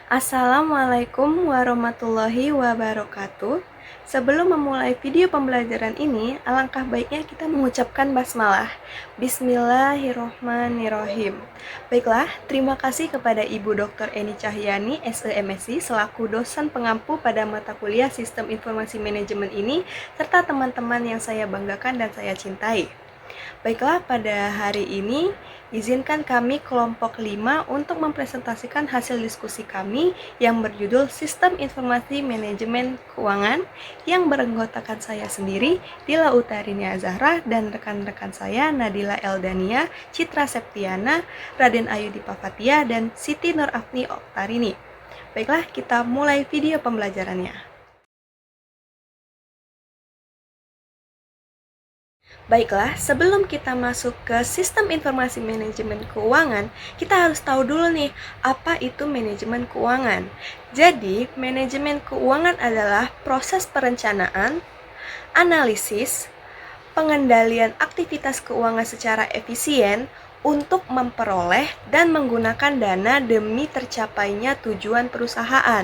Assalamualaikum warahmatullahi wabarakatuh. Sebelum memulai video pembelajaran ini, alangkah baiknya kita mengucapkan basmalah. Bismillahirrohmanirrohim. Baiklah, terima kasih kepada Ibu Dr. Eni Cahyani, SEMSI, selaku dosen pengampu pada mata kuliah Sistem Informasi Manajemen ini, serta teman-teman yang saya banggakan dan saya cintai. Baiklah, pada hari ini izinkan kami kelompok 5 untuk mempresentasikan hasil diskusi kami yang berjudul Sistem Informasi Manajemen Keuangan yang beranggotakan saya sendiri, Dila Utarinia Zahra, dan rekan-rekan saya Nadila Eldania, Citra Septiana, Raden Ayudi Pafatia, dan Siti Nur Afni Oktarini. Baiklah, kita mulai video pembelajarannya. Baiklah, sebelum kita masuk ke sistem informasi manajemen keuangan, kita harus tahu dulu nih, apa itu manajemen keuangan. Jadi, manajemen keuangan adalah proses perencanaan, analisis, pengendalian aktivitas keuangan secara efisien untuk memperoleh dan menggunakan dana demi tercapainya tujuan perusahaan.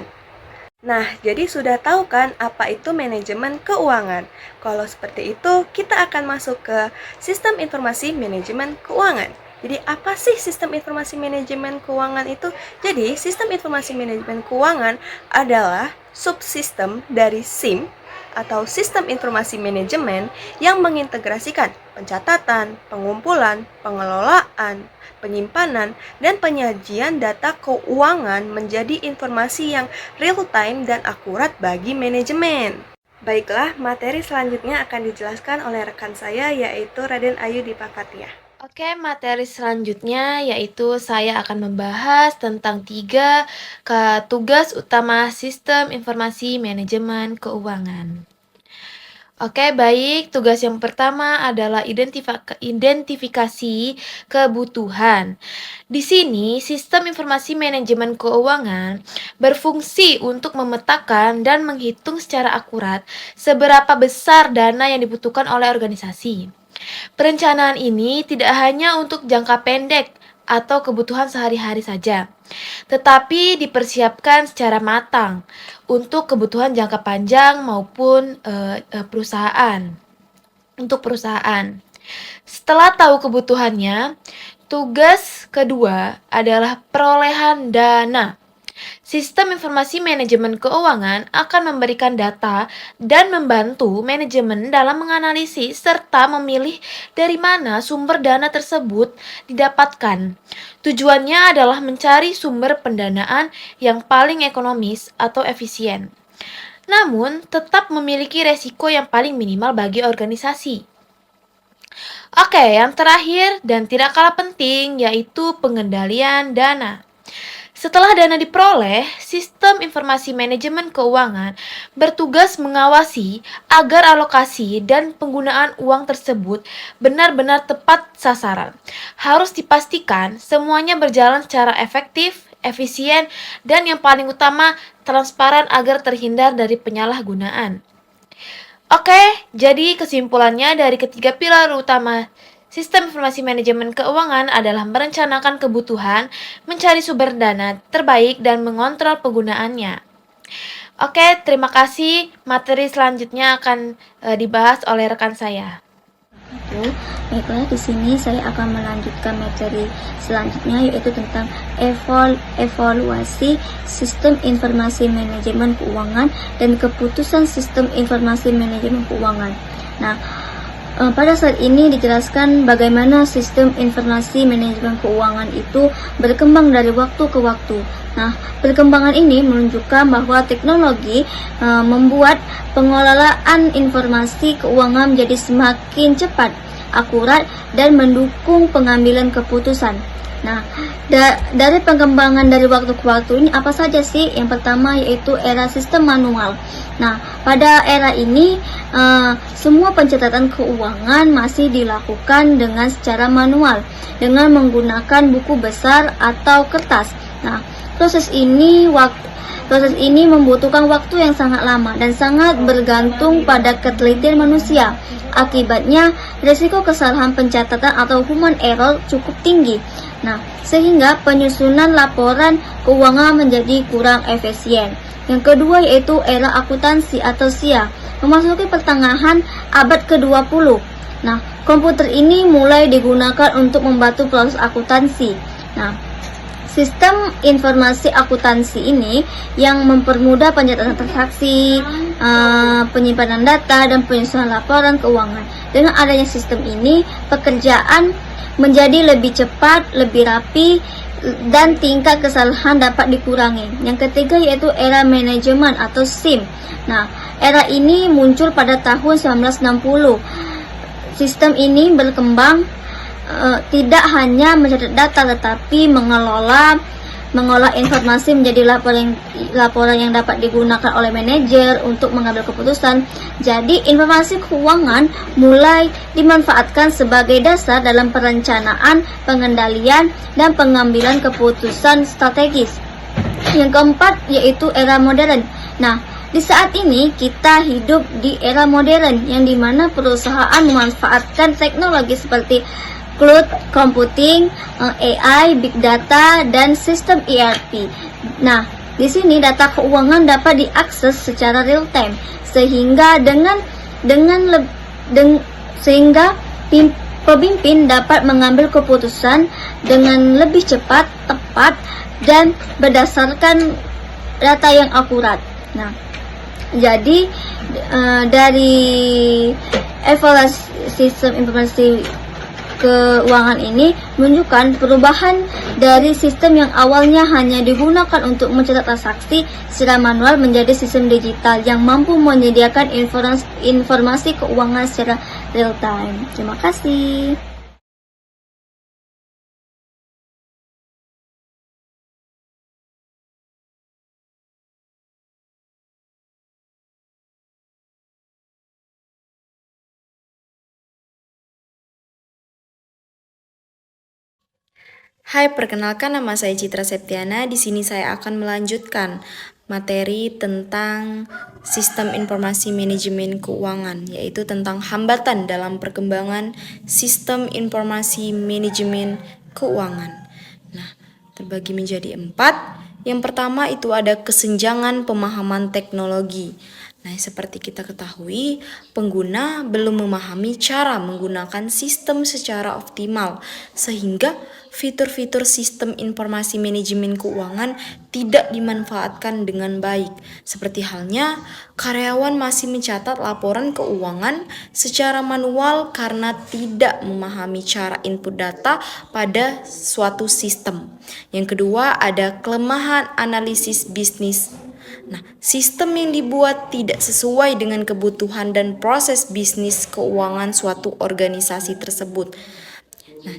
Nah, jadi sudah tahu kan apa itu manajemen keuangan? Kalau seperti itu, kita akan masuk ke sistem informasi manajemen keuangan. Jadi, apa sih sistem informasi manajemen keuangan itu? Jadi, sistem informasi manajemen keuangan adalah subsistem dari SIM atau sistem informasi manajemen yang mengintegrasikan pencatatan, pengumpulan, pengelolaan, penyimpanan, dan penyajian data keuangan menjadi informasi yang real-time dan akurat bagi manajemen. Baiklah, materi selanjutnya akan dijelaskan oleh rekan saya, yaitu Raden Ayudi Pafatia. Oke, materi selanjutnya yaitu saya akan membahas tentang 3 tugas utama Sistem Informasi Manajemen Keuangan. Oke, baik. Tugas yang pertama adalah identifikasi kebutuhan. Di sini, Sistem Informasi Manajemen Keuangan berfungsi untuk memetakan dan menghitung secara akurat seberapa besar dana yang dibutuhkan oleh organisasi. Perencanaan ini tidak hanya untuk jangka pendek atau kebutuhan sehari-hari saja, tetapi dipersiapkan secara matang untuk kebutuhan jangka panjang maupun perusahaan. Untuk perusahaan. Setelah tahu kebutuhannya, tugas kedua adalah perolehan dana. Sistem informasi manajemen keuangan akan memberikan data dan membantu manajemen dalam menganalisis serta memilih dari mana sumber dana tersebut didapatkan. Tujuannya adalah mencari sumber pendanaan yang paling ekonomis atau efisien, namun tetap memiliki resiko yang paling minimal bagi organisasi. Oke, yang terakhir dan tidak kalah penting yaitu pengendalian dana. Setelah dana diperoleh, Sistem Informasi Manajemen Keuangan bertugas mengawasi agar alokasi dan penggunaan uang tersebut benar-benar tepat sasaran. Harus dipastikan semuanya berjalan secara efektif, efisien, dan yang paling utama transparan agar terhindar dari penyalahgunaan. Oke, jadi kesimpulannya dari ketiga pilar utama Sistem Informasi Manajemen Keuangan adalah merencanakan kebutuhan, mencari sumber dana terbaik, dan mengontrol penggunaannya. Oke, terima kasih. Materi selanjutnya akan dibahas oleh rekan saya. Baiklah, di sini saya akan melanjutkan materi selanjutnya, yaitu tentang evaluasi sistem informasi manajemen keuangan dan keputusan sistem informasi manajemen keuangan. Nah, pada saat ini dijelaskan bagaimana sistem informasi manajemen keuangan itu berkembang dari waktu ke waktu. Nah, perkembangan ini menunjukkan bahwa teknologi membuat pengelolaan informasi keuangan menjadi semakin cepat, akurat, dan mendukung pengambilan keputusan. Nah, dari pengembangan dari waktu ke waktu ini apa saja sih? Yang pertama yaitu era sistem manual. Nah, pada era ini semua pencatatan keuangan masih dilakukan dengan secara manual dengan menggunakan buku besar atau kertas. Nah, proses ini membutuhkan waktu yang sangat lama dan sangat bergantung pada ketelitian manusia. Akibatnya, risiko kesalahan pencatatan atau human error cukup tinggi. Nah, sehingga penyusunan laporan keuangan menjadi kurang efisien. Yang kedua yaitu era akuntansi atau SIA, memasuki pertengahan abad ke-20. Nah, komputer ini mulai digunakan untuk membantu proses akuntansi. Nah, sistem informasi akuntansi ini yang mempermudah pencatatan transaksi, penyimpanan data, dan penyusunan laporan keuangan. Dengan adanya sistem ini, pekerjaan menjadi lebih cepat, lebih rapi, dan tingkat kesalahan dapat dikurangi. Yang ketiga yaitu era manajemen atau SIM. Nah, era ini muncul pada tahun 1960. Sistem ini berkembang tidak hanya mencatat data tetapi mengolah informasi menjadi laporan yang dapat digunakan oleh manajer untuk mengambil keputusan. Jadi informasi keuangan mulai dimanfaatkan sebagai dasar dalam perencanaan, pengendalian, dan pengambilan keputusan strategis. Yang keempat yaitu era modern. Nah, di saat ini kita hidup di era modern yang dimana perusahaan memanfaatkan teknologi seperti cloud computing, AI, big data, dan sistem ERP. Nah, di sini data keuangan dapat diakses secara real time sehingga pemimpin dapat mengambil keputusan dengan lebih cepat, tepat, dan berdasarkan data yang akurat. Nah, jadi dari evaluasi sistem informasi keuangan ini menunjukkan perubahan dari sistem yang awalnya hanya digunakan untuk mencatat transaksi secara manual menjadi sistem digital yang mampu menyediakan informasi keuangan secara real time. Terima kasih. Hai, perkenalkan nama saya Citra Septiana. Di sini saya akan melanjutkan materi tentang sistem informasi manajemen keuangan, yaitu tentang hambatan dalam perkembangan sistem informasi manajemen keuangan. Nah, terbagi menjadi 4. Yang pertama itu ada kesenjangan pemahaman teknologi. Nah, seperti kita ketahui, pengguna belum memahami cara menggunakan sistem secara optimal, sehingga fitur-fitur sistem informasi manajemen keuangan tidak dimanfaatkan dengan baik. Seperti halnya, karyawan masih mencatat laporan keuangan secara manual karena tidak memahami cara input data pada suatu sistem. Yang kedua, ada kelemahan analisis bisnis. Nah, sistem yang dibuat tidak sesuai dengan kebutuhan dan proses bisnis keuangan suatu organisasi tersebut. Nah,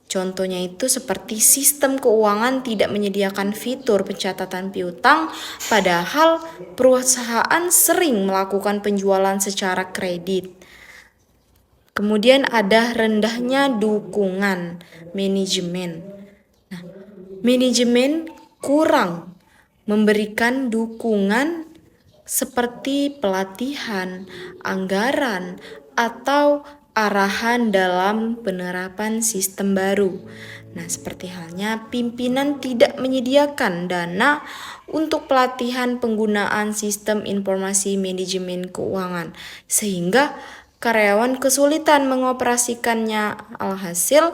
contohnya itu seperti sistem keuangan tidak menyediakan fitur pencatatan piutang, padahal perusahaan sering melakukan penjualan secara kredit. Kemudian ada rendahnya dukungan manajemen. Nah, manajemen kurang memberikan dukungan seperti pelatihan, anggaran, atau arahan dalam penerapan sistem baru. Nah, seperti halnya pimpinan tidak menyediakan dana untuk pelatihan penggunaan sistem informasi manajemen keuangan, sehingga karyawan kesulitan mengoperasikannya. Alhasil,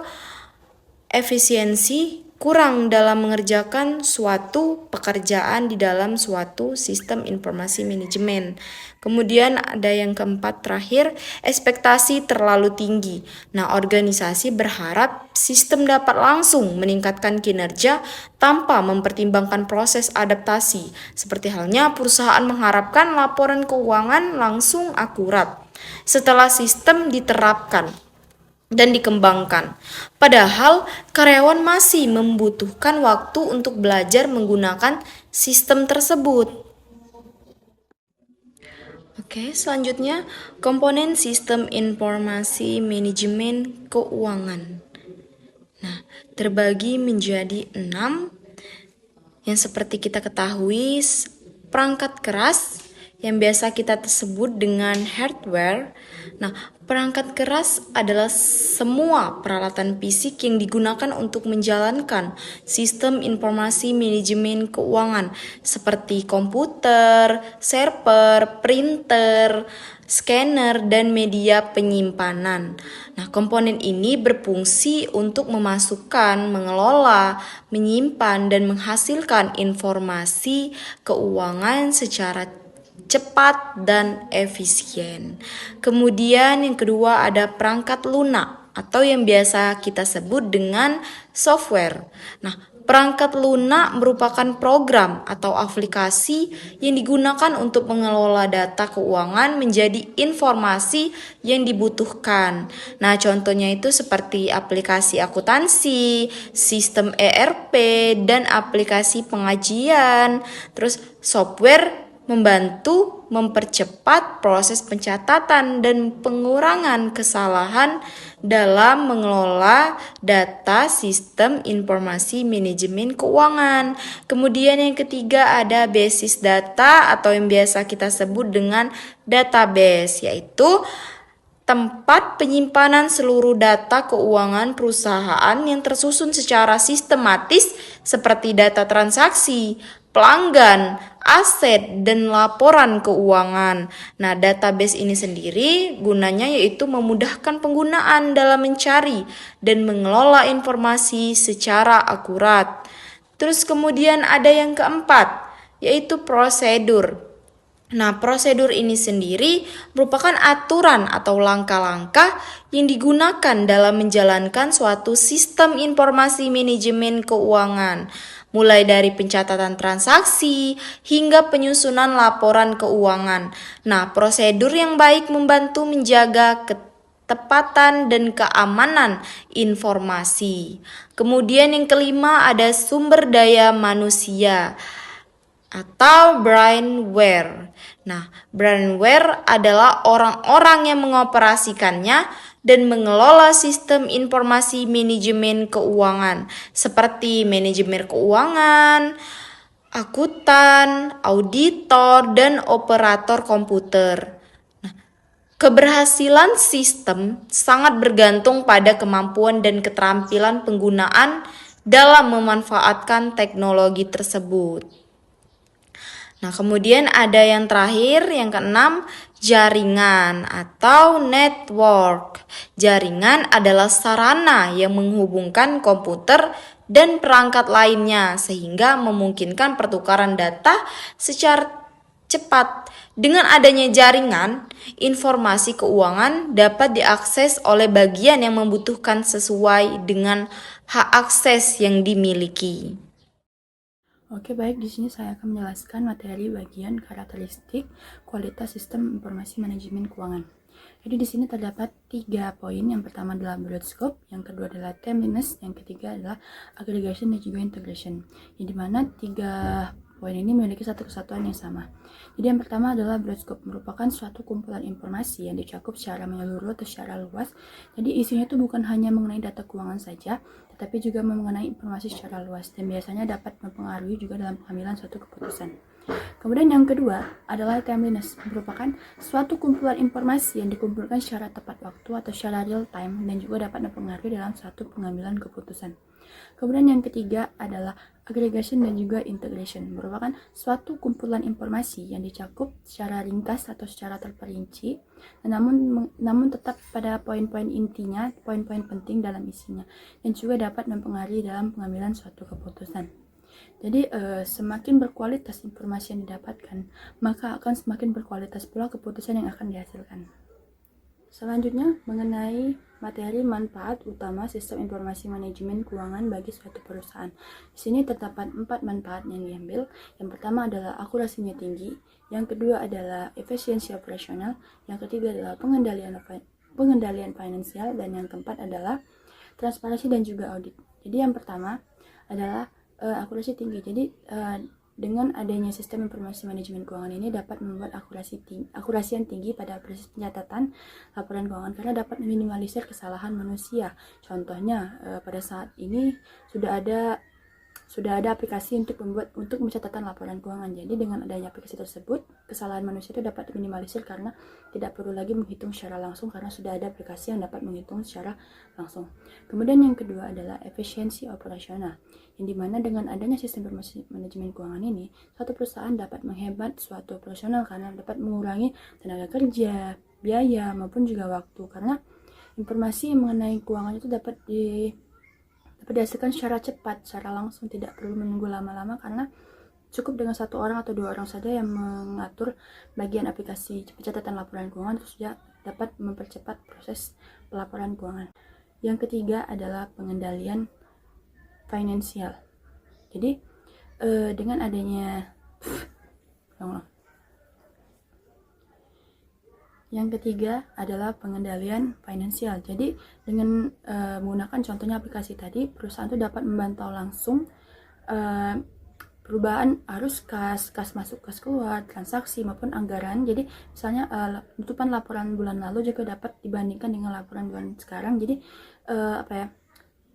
efisiensi kurang dalam mengerjakan suatu pekerjaan di dalam suatu sistem informasi manajemen. Kemudian ada yang keempat terakhir, ekspektasi terlalu tinggi. Nah, organisasi berharap sistem dapat langsung meningkatkan kinerja tanpa mempertimbangkan proses adaptasi. Seperti halnya perusahaan mengharapkan laporan keuangan langsung akurat setelah sistem diterapkan dan dikembangkan. Padahal karyawan masih membutuhkan waktu untuk belajar menggunakan sistem tersebut. Oke, selanjutnya komponen sistem informasi manajemen keuangan. Nah, terbagi menjadi 6 yang seperti kita ketahui, perangkat keras yang biasa kita sebut dengan hardware. Nah, perangkat keras adalah semua peralatan fisik yang digunakan untuk menjalankan sistem informasi manajemen keuangan seperti komputer, server, printer, scanner, dan media penyimpanan. Nah, komponen ini berfungsi untuk memasukkan, mengelola, menyimpan, dan menghasilkan informasi keuangan secara cepat dan efisien. Kemudian yang kedua ada perangkat lunak atau yang biasa kita sebut dengan software. Nah, perangkat lunak merupakan program atau aplikasi yang digunakan untuk mengelola data keuangan menjadi informasi yang dibutuhkan. Nah, contohnya itu seperti aplikasi akuntansi, sistem ERP, dan aplikasi pengajian. Terus software membantu mempercepat proses pencatatan dan pengurangan kesalahan dalam mengelola data sistem informasi manajemen keuangan. Kemudian yang ketiga ada basis data atau yang biasa kita sebut dengan database, yaitu tempat penyimpanan seluruh data keuangan perusahaan yang tersusun secara sistematis seperti data transaksi, pelanggan, aset, dan laporan keuangan. Nah, database ini sendiri gunanya yaitu memudahkan penggunaan dalam mencari dan mengelola informasi secara akurat. Terus kemudian ada yang keempat, yaitu prosedur. Nah, prosedur ini sendiri merupakan aturan atau langkah-langkah yang digunakan dalam menjalankan suatu sistem informasi manajemen keuangan, mulai dari pencatatan transaksi hingga penyusunan laporan keuangan. Nah, prosedur yang baik membantu menjaga ketepatan dan keamanan informasi. Kemudian yang kelima ada sumber daya manusia atau brainware. Nah, brainware adalah orang-orang yang mengoperasikannya dan mengelola sistem informasi manajemen keuangan seperti manajemen keuangan, akuntan, auditor, dan operator komputer. Nah, keberhasilan sistem sangat bergantung pada kemampuan dan keterampilan penggunaan dalam memanfaatkan teknologi tersebut. Nah, kemudian ada yang terakhir, yang keenam, jaringan atau network. Jaringan adalah sarana yang menghubungkan komputer dan perangkat lainnya sehingga memungkinkan pertukaran data secara cepat. Dengan adanya jaringan, informasi keuangan dapat diakses oleh bagian yang membutuhkan sesuai dengan hak akses yang dimiliki. Oke, baik, di sini saya akan menjelaskan materi bagian karakteristik kualitas sistem informasi manajemen keuangan. Jadi di sini terdapat 3 poin. Yang pertama adalah broad scope, yang kedua adalah timeliness, yang ketiga adalah aggregation dan juga integration. Di mana 3 poin ini memiliki satu kesatuan yang sama. Jadi yang pertama adalah broad scope, merupakan suatu kumpulan informasi yang dicakup secara menyeluruh atau secara luas. Jadi isinya itu bukan hanya mengenai data keuangan saja, tetapi juga mengenai informasi secara luas dan biasanya dapat mempengaruhi juga dalam pengambilan suatu keputusan. Kemudian yang kedua adalah timeliness, merupakan suatu kumpulan informasi yang dikumpulkan secara tepat waktu atau secara real time dan juga dapat mempengaruhi dalam suatu pengambilan keputusan. Kemudian yang ketiga adalah aggregation dan juga integration, merupakan suatu kumpulan informasi yang dicakup secara ringkas atau secara terperinci, namun tetap pada poin-poin intinya, poin-poin penting dalam isinya, dan juga dapat mempengaruhi dalam pengambilan suatu keputusan. Jadi semakin berkualitas informasi yang didapatkan, maka akan semakin berkualitas pula keputusan yang akan dihasilkan. Selanjutnya mengenai materi manfaat utama sistem informasi manajemen keuangan bagi suatu perusahaan. Di sini terdapat 4 manfaat yang diambil. Yang pertama adalah akurasinya tinggi, yang kedua adalah efisiensi operasional, yang ketiga adalah pengendalian finansial, dan yang keempat adalah transparansi dan juga audit. Jadi yang pertama adalah akurasi tinggi. Jadi dengan adanya sistem informasi manajemen keuangan ini dapat membuat akurasi yang tinggi pada proses pencatatan laporan keuangan karena dapat meminimalisir kesalahan manusia. Contohnya pada saat ini sudah ada aplikasi untuk mencatatkan laporan keuangan. Jadi dengan adanya aplikasi tersebut kesalahan manusia itu dapat diminimalisir karena tidak perlu lagi menghitung secara langsung karena sudah ada aplikasi yang dapat menghitung secara langsung. Kemudian yang kedua adalah efisiensi operasional, yang dimana dengan adanya sistem informasi manajemen keuangan ini, suatu perusahaan dapat menghemat suatu operasional karena dapat mengurangi tenaga kerja, biaya, maupun juga waktu, karena informasi mengenai keuangan itu dapat dihasilkan secara cepat, secara langsung, tidak perlu menunggu lama-lama karena cukup dengan 1 orang atau 2 orang saja yang mengatur bagian aplikasi pencatatan laporan keuangan itu sudah dapat mempercepat proses pelaporan keuangan. Yang ketiga adalah pengendalian finansial. Jadi dengan adanya Yang ketiga adalah pengendalian finansial. Jadi dengan menggunakan contohnya aplikasi tadi, perusahaan itu dapat memantau langsung perubahan arus kas masuk, kas keluar, transaksi maupun anggaran. Jadi misalnya penutupan laporan bulan lalu juga dapat dibandingkan dengan laporan bulan sekarang. Jadi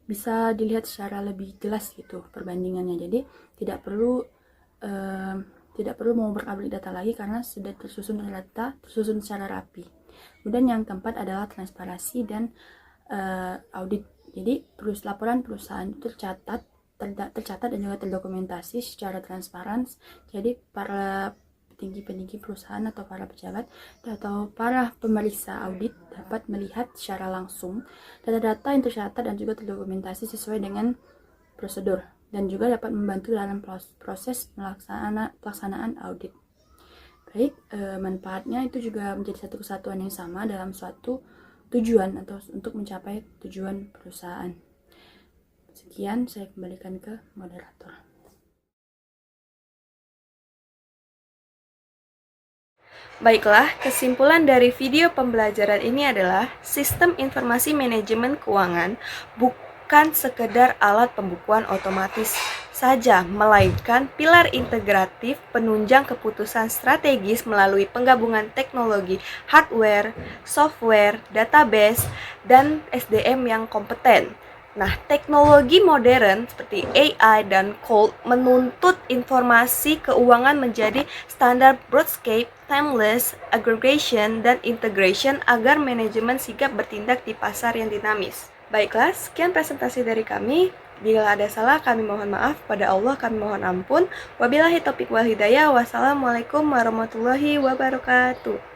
bisa dilihat secara lebih jelas gitu perbandingannya. Jadi tidak perlu mengubah-abrik data lagi karena sudah tersusun secara rapi. Kemudian yang keempat adalah transparansi dan audit. Jadi laporan perusahaan itu tercatat dan juga terdokumentasi secara transparan. Jadi para petinggi perusahaan atau para pejabat atau para pemeriksa audit dapat melihat secara langsung data-data yang tercatat dan juga terdokumentasi sesuai dengan prosedur, dan juga dapat membantu dalam proses pelaksanaan audit. Baik, manfaatnya itu juga menjadi satu kesatuan yang sama dalam suatu tujuan atau untuk mencapai tujuan perusahaan. Sekian, saya kembalikan ke moderator. Baiklah, kesimpulan dari video pembelajaran ini adalah sistem informasi manajemen keuangan bukan sekedar alat pembukuan otomatis saja, melainkan pilar integratif penunjang keputusan strategis melalui penggabungan teknologi hardware, software, database, dan SDM yang kompeten. Nah, teknologi modern seperti AI dan cloud menuntut informasi keuangan menjadi standar broadscape, timeless, aggregation, dan integration agar manajemen sigap bertindak di pasar yang dinamis. Baiklah, sekian presentasi dari kami. Bila ada salah, kami mohon maaf. Pada Allah kami mohon ampun. Wabillahi taufiq wal hidayah. Wassalamualaikum warahmatullahi wabarakatuh.